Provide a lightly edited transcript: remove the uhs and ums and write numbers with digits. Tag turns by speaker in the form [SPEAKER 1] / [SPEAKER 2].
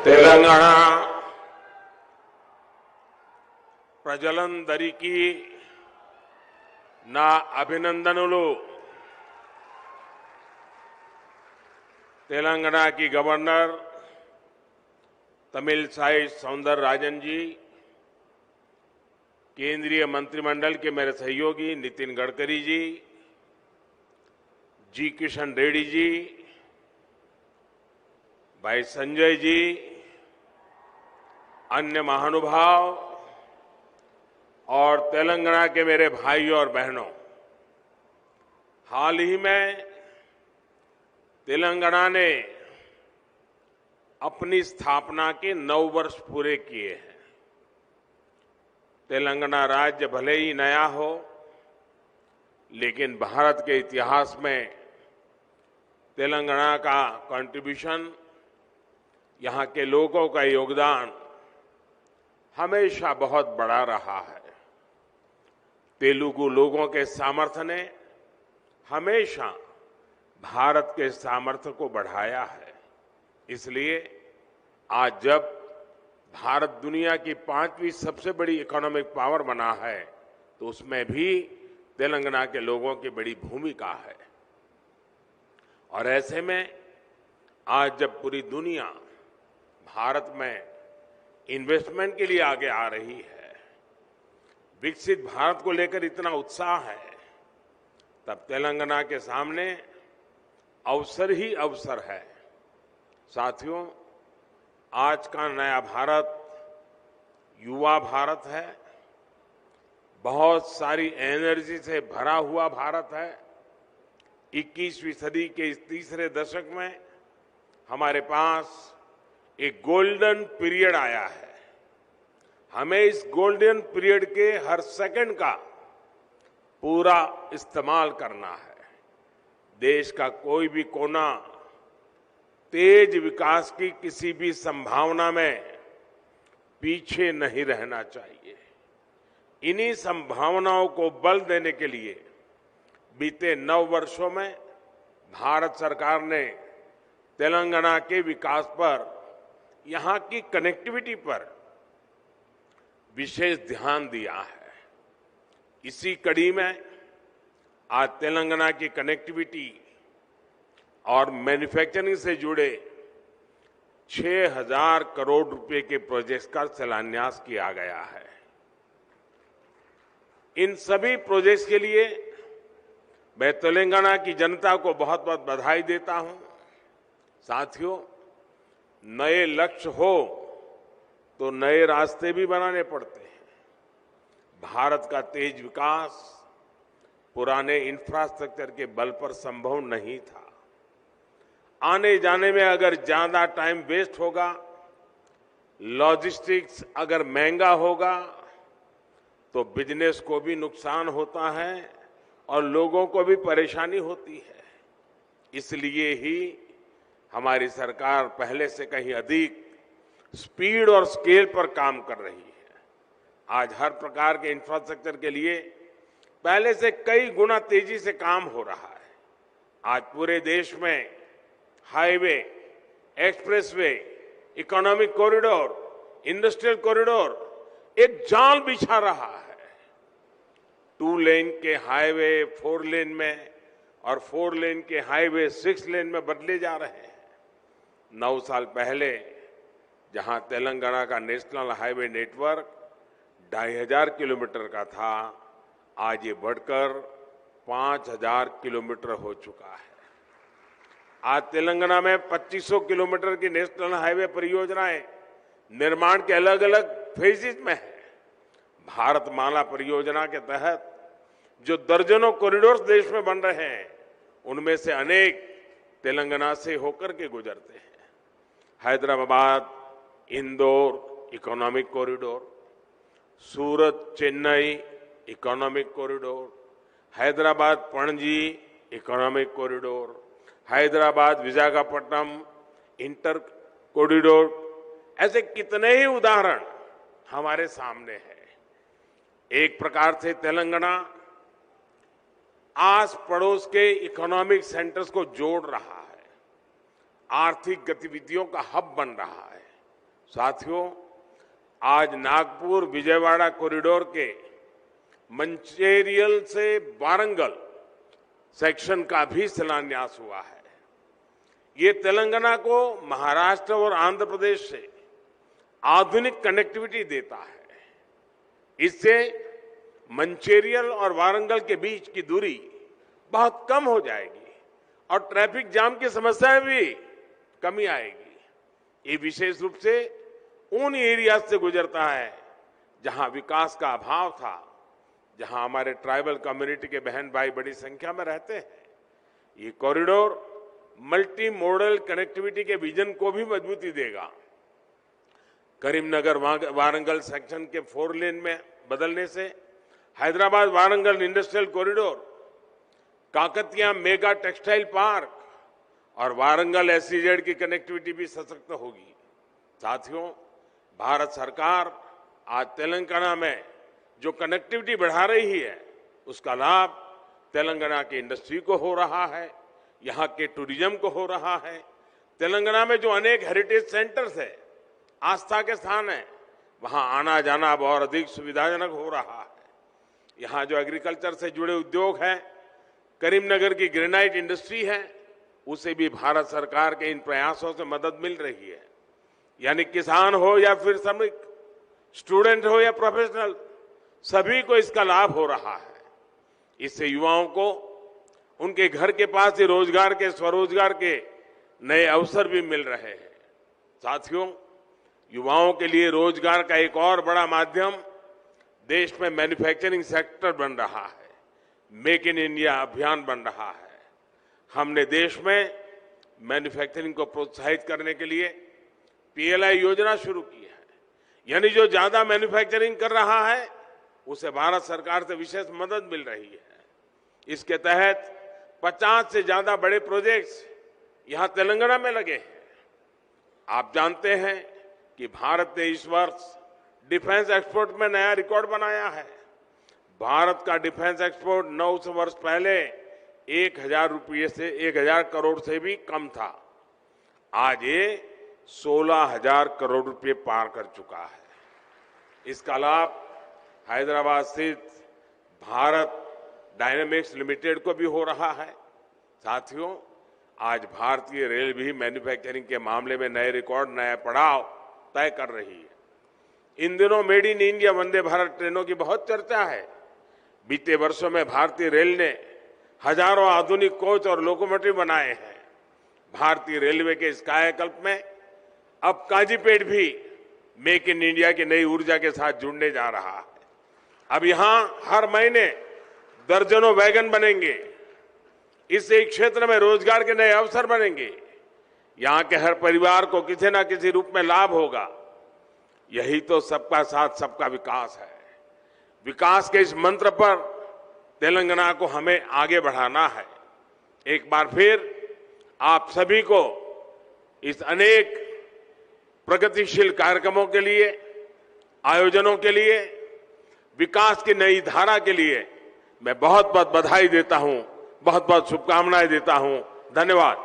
[SPEAKER 1] తెలంగాణ ప్రజలందరికీ నా అభినందనలు. तेलंगाना की गवर्नर तमिलसाई सौंदरराजन जी, केंद्रीय मंत्रिमंडल के मेरे सहयोगी नितिन गडकरी जी, जी किशन रेड्डी जी, भाई संजय जी, अन्य महानुभाव और तेलंगाना के मेरे भाइयों और बहनों, हाल ही में तेलंगाना ने अपनी स्थापना के 9 वर्ष पूरे किए हैं. तेलंगाना राज्य भले ही नया हो, लेकिन भारत के इतिहास में तेलंगाना का कंट्रीब्यूशन, यहां के लोगों का योगदान हमेशा बहुत बड़ा रहा है. तेलुगु लोगों के सामर्थ्य ने हमेशा भारत के सामर्थ्य को बढ़ाया है. इसलिए आज जब भारत दुनिया की 5वीं सबसे बड़ी इकोनॉमिक पावर बना है, तो उसमें भी तेलंगाना के लोगों की बड़ी भूमिका है. और ऐसे में आज जब पूरी दुनिया भारत में इन्वेस्टमेंट के लिए आगे आ रही है, विकसित भारत को लेकर इतना उत्साह है, तब तेलंगाना के सामने अवसर ही अवसर है. साथियों, आज का नया भारत युवा भारत है, बहुत सारी एनर्जी से भरा हुआ भारत है. 21वीं सदी के इस तीसरे दशक में हमारे पास एक गोल्डन पीरियड आया है. हमें इस गोल्डन पीरियड के हर सेकंड का पूरा इस्तेमाल करना है. देश का कोई भी कोना तेज विकास की किसी भी संभावना में पीछे नहीं रहना चाहिए. इन्हीं संभावनाओं को बल देने के लिए बीते 9 वर्षों में भारत सरकार ने तेलंगाना के विकास पर, यहां की कनेक्टिविटी पर विशेष ध्यान दिया है. इसी कड़ी में आज तेलंगाना की कनेक्टिविटी और मैन्युफैक्चरिंग से जुड़े 6,000 करोड़ रुपए के प्रोजेक्ट्स का शिलान्यास किया गया है. इन सभी प्रोजेक्ट्स के लिए मैं तेलंगाना की जनता को बहुत बहुत बधाई देता हूं. साथियों, नए लक्ष्य हो तो नए रास्ते भी बनाने पड़ते हैं. भारत का तेज विकास पुराने इंफ्रास्ट्रक्चर के बल पर संभव नहीं था. आने जाने में अगर ज्यादा टाइम वेस्ट होगा, लॉजिस्टिक्स अगर महंगा होगा, तो बिजनेस को भी नुकसान होता है और लोगों को भी परेशानी होती है. इसलिए ही हमारी सरकार पहले से कहीं अधिक स्पीड और स्केल पर काम कर रही है. आज हर प्रकार के इंफ्रास्ट्रक्चर के लिए पहले से कई गुना तेजी से काम हो रहा है. आज पूरे देश में highway, expressway, economic corridor, industrial corridor एक जाल बिछा रहा है. 2 लेन के हाईवे 4 लेन में और 4 लेन के हाईवे 6 लेन में बदले जा रहे हैं. 9 साल पहले जहां तेलंगाना का नेशनल हाईवे नेटवर्क 2,500 किलोमीटर का था, आज ये बढ़कर 5,000 किलोमीटर हो चुका है. आज तेलंगाना में 2500 किलोमीटर की नेशनल हाईवे परियोजनाएं निर्माण के अलग अलग फेजेज में है. भारतमाला परियोजना के तहत जो दर्जनों कॉरिडोर्स देश में बन रहे हैं, उनमें से अनेक तेलंगाना से होकर के गुजरते हैं. Hyderabad Indore economic corridor, Surat Chennai economic corridor, Hyderabad Panaji economic corridor, Hyderabad Visakhapatnam inter corridor, ऐसे कितने ही उदाहरण हमारे सामने हैं. एक प्रकार से तेलंगाना आस पड़ोस के इकोनॉमिक सेंटर्स को जोड़ रहा है, आर्थिक गतिविधियों का हब बन रहा है. साथियों, आज नागपुर विजयवाड़ा कॉरिडोर के मंचेरियल से वारंगल सेक्शन का भी शिलान्यास हुआ है। ये तेलंगाना को महाराष्ट्र और आंध्र प्रदेश से आधुनिक कनेक्टिविटी देता है। इससे मंचेरियल और वारंगल के बीच की दूरी बहुत कम हो जाएगी और ट्रैफिक जाम की समस्या में भी कमी आएगी। ये विशेष रूप से उन एरिया से गुजरता है जहां विकास का अभाव था, जहां हमारे ट्राइबल कम्युनिटी के बहन भाई बड़ी संख्या में रहते हैं। ये कॉरिडोर मल्टी मॉडल कनेक्टिविटी के विजन को भी मजबूती देगा। करीमनगर वारंगल सेक्शन के 4 लेन में बदलने से Hyderabad Warangal industrial corridor, Kakatiya mega textile park और वारंगल SEZ की कनेक्टिविटी भी सशक्त होगी। साथियों, भारत सरकार आज तेलंगाना में जो कनेक्टिविटी बढ़ा रही है, उसका लाभ तेलंगाना की इंडस्ट्री को हो रहा है, यहाँ के टूरिज्म को हो रहा है। तेलंगाना में जो अनेक हेरिटेज सेंटर्स है, आस्था के स्थान है, वहां आना जाना अब और अधिक सुविधाजनक हो रहा है। यहाँ जो एग्रीकल्चर से जुड़े उद्योग हैं, करीमनगर की ग्रेनाइट इंडस्ट्री है, उसे भी भारत सरकार के इन प्रयासों से मदद मिल रही है। यानी किसान हो या फिर श्रमिक, स्टूडेंट हो या प्रोफेशनल, सभी को इसका लाभ हो रहा है। इससे युवाओं को उनके घर के पास ही रोजगार के, स्वरोजगार के नए अवसर भी मिल रहे हैं। साथियों, युवाओं के लिए रोजगार का एक और बड़ा माध्यम देश में मैन्युफैक्चरिंग सेक्टर बन रहा है। मेक इन इंडिया अभियान बन रहा है। हमने देश में मैन्युफैक्चरिंग को प्रोत्साहित करने के लिए PLI योजना शुरू की है। यानी जो ज्यादा मैन्युफैक्चरिंग कर रहा है, उसे भारत सरकार से विशेष मदद मिल रही है। इसके तहत 50 से ज्यादा बड़े प्रोजेक्ट्स यहां तेलंगाना में लगे हैं। आप जानते हैं कि भारत ने इस वर्ष डिफेंस एक्सपोर्ट में नया रिकॉर्ड बनाया है। भारत का डिफेंस एक्सपोर्ट 9 वर्ष पहले 1000 करोड़ से भी कम था। आज ये 16,000 करोड़ रुपए पार कर चुका है। इसका लाभ हैदराबाद स्थित भारत डायनेमिक्स लिमिटेड को भी हो रहा है। साथियों, आज भारतीय रेल भी मैन्युफैक्चरिंग के मामले में नए रिकॉर्ड, नया पड़ाव तय कर रही है। इन दिनों made in India Vande Bharat ट्रेनों की बहुत चर्चा है। बीते वर्षों में भारतीय रेल ने हजारों आधुनिक कोच और लोकोमोटिव बनाए हैं। भारतीय रेलवे के इस कायाकल्प में अब काजीपेट भी मेक इन इंडिया की नई ऊर्जा के साथ जुड़ने जा रहा है। अब यहां हर महीने दर्जनों वैगन बनेंगे। इससे एक क्षेत्र में रोजगार के नए अवसर बनेंगे। यहां के हर परिवार को किसी न किसी रूप में लाभ होगा। यही तो सबका साथ सबका विकास है। विकास के इस मंत्र पर तेलंगाना को हमें आगे बढ़ाना है। एक बार फिर आप सभी को इस अनेक प्रगतिशील कार्यक्रमों के लिए, आयोजनों के लिए, विकास की नई धारा के लिए मैं बहुत बहुत बधाई देता हूं, बहुत बहुत शुभकामनाएं देता हूं। धन्यवाद।